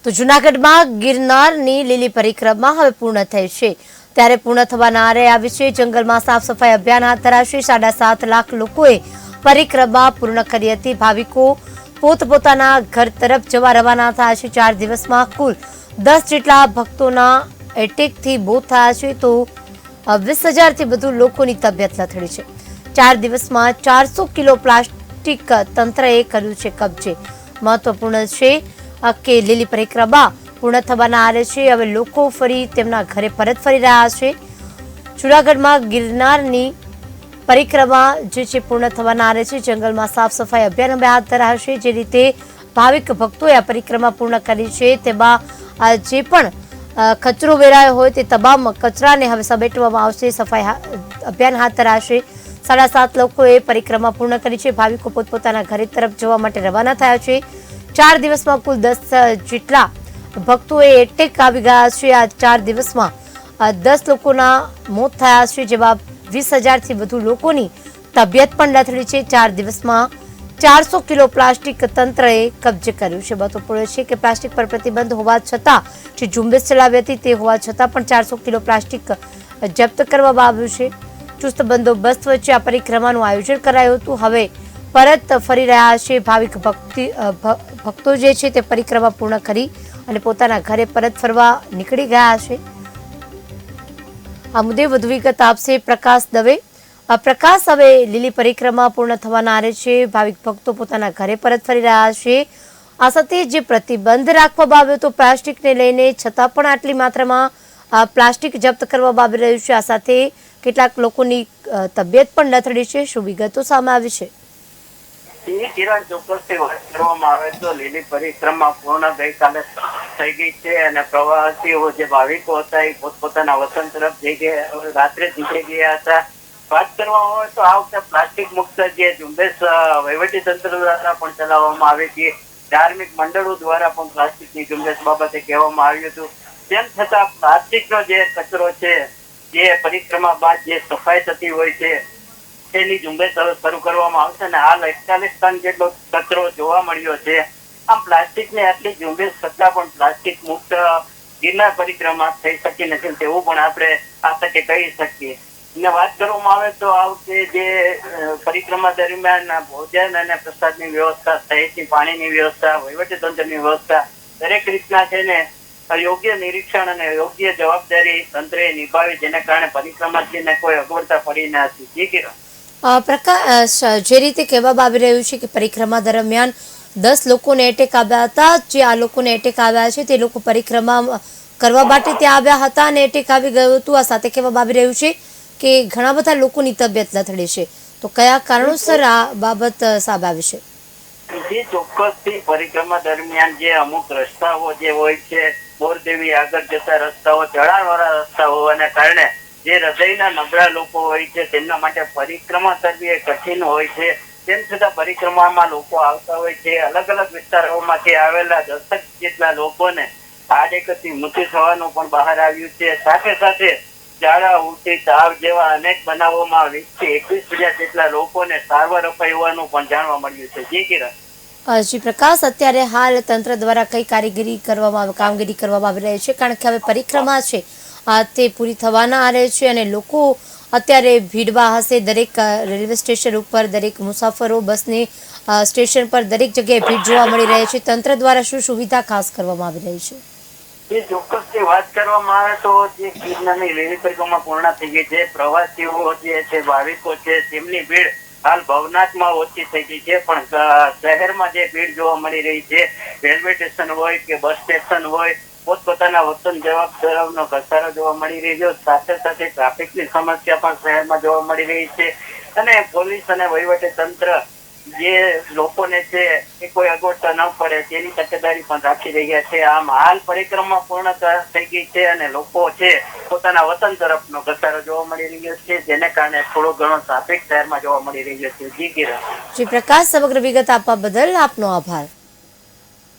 તો જૂનાગઢમાં ગિરનારની લીલી પરિક્રમા હવે પૂર્ણ થઈ છે, ત્યારે પૂર્ણ થવાના આરે આવી છે. જંગલમાં સાફ સફાઈ અભિયાન હાથ ધરાશે. 7.5 લાખ લોકોએ પરિક્રમા પૂર્ણ કરી હતી. ભાવિકો પોતપોતાના ઘર તરફ જવા રવાના થયા છે. 4 દિવસમાં કુલ 10 જેટલા ભક્તોના એટેકથી મોત થયા છે, તો 20,000થી વધુ લોકોની તબિયત લથડી છે. 4 દિવસમાં 400 કિલો પ્લાસ્ટિક તંત્રએ કર્યું છે કબજે. મહત્વપૂર્ણ છે કે લીલી પરિક્રમા પૂર્ણ થવાના આરે છે. હવે લોકો ફરી તેમના ઘરે પરત ફરી રહ્યા છે. જૂનાગઢમાં ગિરનારની પરિક્રમા જે છે પૂર્ણ થવાના આરે છે. જંગલમાં સાફ સફાઈ અભિયાન હવે હાથ ધરાશે. જે રીતે ભાવિક ભક્તોએ આ પરિક્રમા પૂર્ણ કરી છે, તેમાં જે પણ કચરો વેરાયો હોય તે તમામ કચરાને હવે સમેટવામાં આવશે. સફાઈ અભિયાન હાથ ધરાશે. 7.5 લોકોએ પરિક્રમા પૂર્ણ કરી છે. ભાવિકો પોતપોતાના ઘરે તરફ જવા માટે રવાના થયા છે. 4 દિવસમાં કુલ 10 જેટલા ભક્તોએ એટેક આવી ગયા છે. આ 4 દિવસમાં 10 લોકોના મોત થયા છે, જેમાં 20,000થી વધુ લોકોની તબિયત પણ લથડી છે. 4 દિવસમાં 400 કિલો પ્લાસ્ટિક તંત્રએ કબજે કર્યું છે. મહત્વપૂર્ણ છે કે પ્લાસ્ટિક પર પ્રતિબંધ હોવા છતાં જે ઝુંબેશ ચલાવી હતી તે હોવા છતાં પણ 400 કિલો પ્લાસ્ટિક જપ્ત કરવામાં આવ્યું છે. ચુસ્ત બંદોબસ્ત વચ્ચે આ પરિક્રમાનું આયોજન કરાયું હતું. હવે પરત ફરી રહ્યા છે. ભાવિક ભક્તો જે છે તે પરિક્રમા પૂર્ણ કરી અને પોતાના ઘરે પરત ફરવા નીકળી ગયા છે. આ મુદ્દે વધુ વિગત આપશે પ્રકાશ દવે. પ્રકાશ, હવે લીલી પરિક્રમા પૂર્ણ થવાના આરે છે. ભાવિક ભક્તો પોતાના ઘરે પરત ફરી રહ્યા છે. આ સાથે જે પ્રતિબંધ રાખવામાં આવ્યો હતો પ્લાસ્ટિકને લઈને, છતાં પણ આટલી માત્રામાં પ્લાસ્ટિક જપ્ત કરવામાં આવી રહ્યું છે. આ સાથે કેટલાક લોકોની તબિયત પણ લથડી છે. શું વિગતો સામે આવી છે? કિરણ, ચોક્કસથી વાત કરવામાં આવે તો લીલી પરિક્રમા પૂર્ણ ગઈકાલે થઈ ગઈ છે અને પ્રવાસીઓ જે ભાવિકો હતા એ પોતપોતાના વતન તરફ જઈ ગયા, રાત્રે નીકળી ગયા હતા. વાત કરવામાં આવે તો આ વખતે પ્લાસ્ટિક મુક્ત જે ઝુંબેશ વહીવટી તંત્ર દ્વારા પણ ચલાવવામાં આવી હતી. ધાર્મિક મંડળો દ્વારા પણ પ્લાસ્ટિકની ઝુંબેશ બાબતે કહેવામાં આવ્યું હતું. તેમ છતાં પ્લાસ્ટિકનો જે કચરો છે, જે પરિક્રમા બાદ જે સફાઈ થતી હોય છે તેની ઝુંબેશ શરૂ કરવામાં આવશે અને હાલ 41 ટન જેટલો કચરો જોવા મળ્યો છે. આમ પ્લાસ્ટિકની આટલી ઝુંબેશ છતાં પણ પ્લાસ્ટિક મુક્ત ગિરનાર પરિક્રમા થઈ શકી નથી, તેવું પણ આપણે આ તકે કહી શકીએ. ને વાત કરવામાં આવે તો આ વખતે જે પરિક્રમા દરમિયાન ભોજન અને પ્રસાદની વ્યવસ્થા સહિતની પાણીની વ્યવસ્થા, વહીવટીતંત્રની વ્યવસ્થા દરેક રીતના છે ને યોગ્ય નિરીક્ષણ અને યોગ્ય જવાબદારી તંત્રએ નિભાવી, જેને કારણે પરિક્રમાર્થીને કોઈ અગવડતા પડી નથી. જી કિરણ. પ્રકાશ, જે રીતે કહેવામાં આવી રહ્યું છે કે પરિક્રમા દરમિયાન 10 લોકોને એટેક આવ્યા હતા. જે આ લોકોને એટેક આવ્યા છે તે લોકો પરિક્રમા કરવા માટે ત્યાં આવ્યા હતા અને એટેક આવી ગયું હતું. આ સાથે કહેવામાં આવી રહ્યું છે કે ઘણા બધા લોકોની તબિયત લથડી છે, તો કયા કારણોસર આ બાબત સામે આવી છે? જે ચોક્કસથી પરિક્રમા દરમિયાન જે અમુક રસ્તાઓ જે હોય છે, બોરદેવી આગળ જતા રસ્તાઓ, ચઢાણવાળા રસ્તાઓ હોવાને કારણે જે હૃદયના નબળા લોકો હોય છે તેમના માટે પરિક્રમા કરવી એ કઠિન હોય છે. તેમ છતાં પરિક્રમામાં લોકો આવતા હોય છે. અલગ અલગ વિસ્તારોમાંથી આવેલા 10 જેટલા લોકોને આડેકથી મૃત્યુ થવાનું પણ બહાર આવ્યું છે. સાથે સાથે ઝાડા, ઉલટી, તાવ જેવા અનેક બનાવોમાં 20 થી 21,000 જેટલા લોકોને સારવાર અપાઈ હોવાનું પણ જાણવા મળ્યું છે. જી કિરણ. જી પ્રકાશ, અત્યારે હાલ તંત્ર દ્વારા કઈ કામગીરી કરવામાં આવી રહી છે? કારણ કે હવે પરિક્રમા છે તે પૂરી થવાના આરે છે અને લોકો અત્યારે ભીડમાં હશે. દરેક રેલવે સ્ટેશન ઉપર, દરેક મુસાફરો બસની સ્ટેશન પર દરેક જગ્યાએ ભીડ જોવા મળી રહી છે. તંત્ર દ્વારા શું સુવિધા ખાસ કરવામાં આવી રહી છે? એ ચોક્કસથી વાત કરવામાં આવે તો જે ગિરનારની લીલી પરિક્રમા પૂર્ણ થઈ ગઈ છે. પ્રવાસીઓ જે છે, ભાવિકો છે, તેમની ભીડ હાલ ભવનાથમાં ઓછી થઈ ગઈ છે, પણ શહેરમાં જે ભીડ જોવા મળી રહી છે, રેલવે સ્ટેશન હોય કે બસ સ્ટેશન હોય, પોતપોતાના વતન જવાબદારીનો ઘસારો જોવા મળી રહ્યો. સાથે સાથે ટ્રાફિકની સમસ્યા પણ શહેરમાં જોવા મળી રહી છે અને પોલીસ અને વહીવટી તંત્ર જે લોકોને છે એ કોઈ અગવડતા ન પડે તેની તકેદારી પણ રાખી રહ્યા છે. આમ હાલ પરિક્રમા પૂર્ણ થઈ ગઈ છે અને લોકો છે પોતાના વતન તરફનો ઘસારો જોવા મળી રહ્યો છે, જેને કારણે થોડો ઘણો ટ્રાફિક શહેરમાં જોવા મળી રહ્યો છે. જી કિરણ. જી પ્રકાશ, સમગ્ર વિગત આપવા બદલ આપનો આભાર.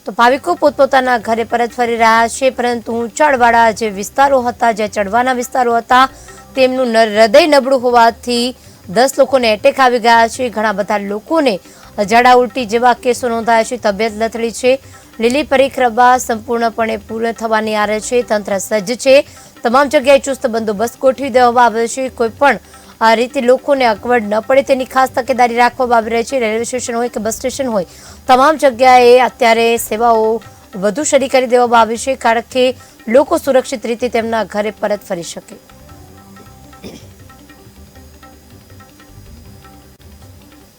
તો ભાવિકો પોતપોતાના ઘરે પરત ફરી રહ્યા છે, પરંતુ ઊંચાણવાળા જે વિસ્તારો હતા, જે ચડવાના વિસ્તારો હતા, તેમનું હૃદય નબળું હોવાથી 10 લોકોને એટેક આવી ગયા છે. ઘણા બધા લોકોને ઝાડા ઉલટી જેવા કેસો નોંધાયા છે. તબિયત લથડી છે. લીલી પરિક્રમા સંપૂર્ણપણે પૂર્ણ થવાની આરે છે. તંત્ર સજ્જ છે. તમામ જગ્યાએ ચુસ્ત બંદોબસ્ત ગોઠવી દેવામાં આવ્યો છે. કોઈ પણ આ રીતે લોકોને અગવડ ન પડે તેની ખાસ તકેદારી રાખવામાં આવી રહી છે. રેલવે સ્ટેશન હોય કે બસ સ્ટેશન હોય, તમામ જગ્યાએ અત્યારે સેવાઓ વધુ શરૂ કરી દેવામાં આવી છે, કારણ કે લોકો સુરક્ષિત રીતે તેમના ઘરે પરત ફરી શકે.